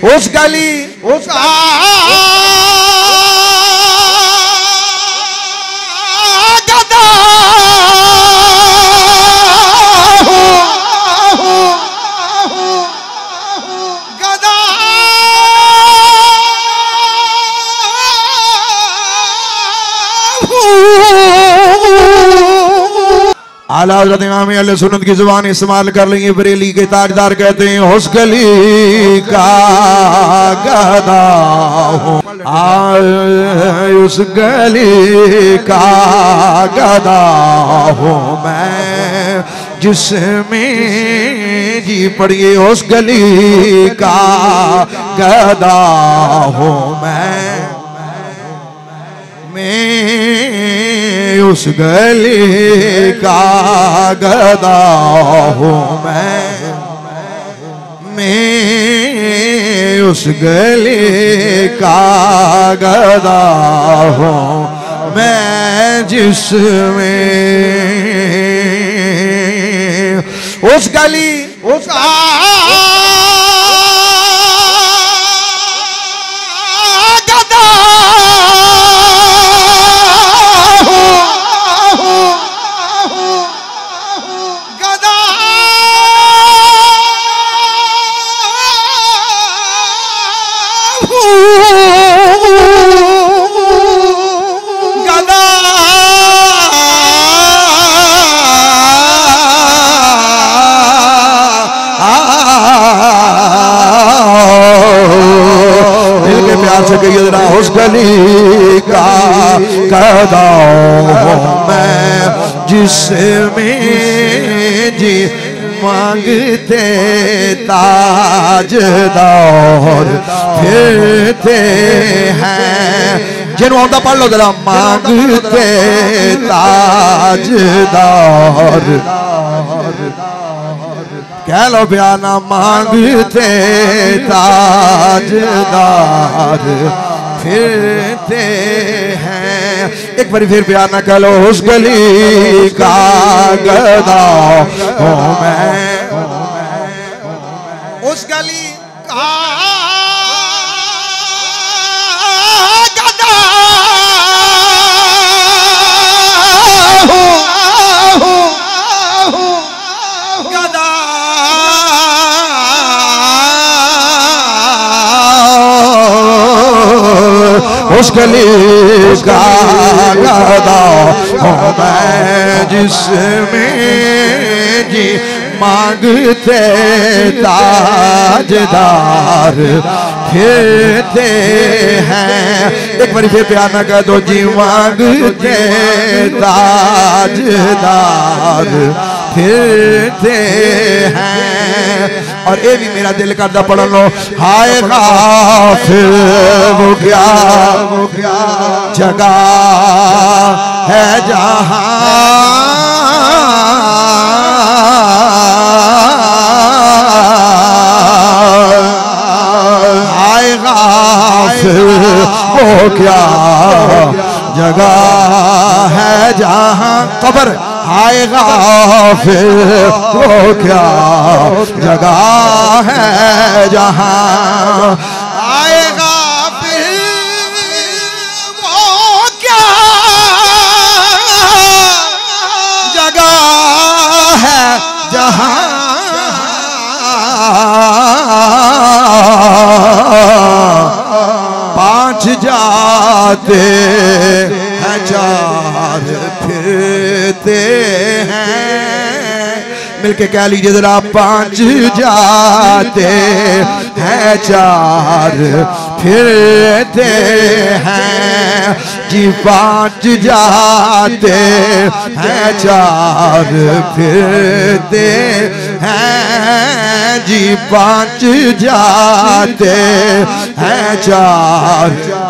उस गली उस गदा आला हज़रत इमाम अहले सुन्नत की जुबान इस्तेमाल कर लेंगे। बरेली के ताजदार कहते हैं उस गली का गदा हूँ, उस गली का गदा हूँ मैं जिसमें जी पड़िए उस गली का गदा हूँ मैं उस गली का गदा हूँ मैं उस गली का गदा हूँ मैं जिसमें उस गली उस उस गली का गदा हूँ मैं जिसमें जी मांगते ताजदार फिरते हैं जिन्हों आंदा पढ़ लो जरा मांगते ताजदार कह लो बयाना मांगते ताजदार फिरते हैं एक बार फिर बयान ना कह लो उस गली का गदा हूँ मैं उस गली का गदा गदा उस गली का गदा हूँ मैं जिसमें जी मांगते ताजदार फिरते हैं एक बार फिर प्यार ना कह दो जी मांगते ताजदार फिरते हैं और ये भी मेरा दिल करता पढ़ लो हाय गाफिल वो क्या जगह है जहां हाय गाफिल वो क्या जगह है जहां कब्र हाय गाफिल वो क्या जगह है जहां हाय गाफिल वो क्या जगह है जहां पांच जाते हैं चार फिरते हैं मिलके कह लीजिए जरा पांच जाते हैं चार फिरते हैं जी पांच जाते हैं चार फिरते हैं जी पांच जाते हैं चार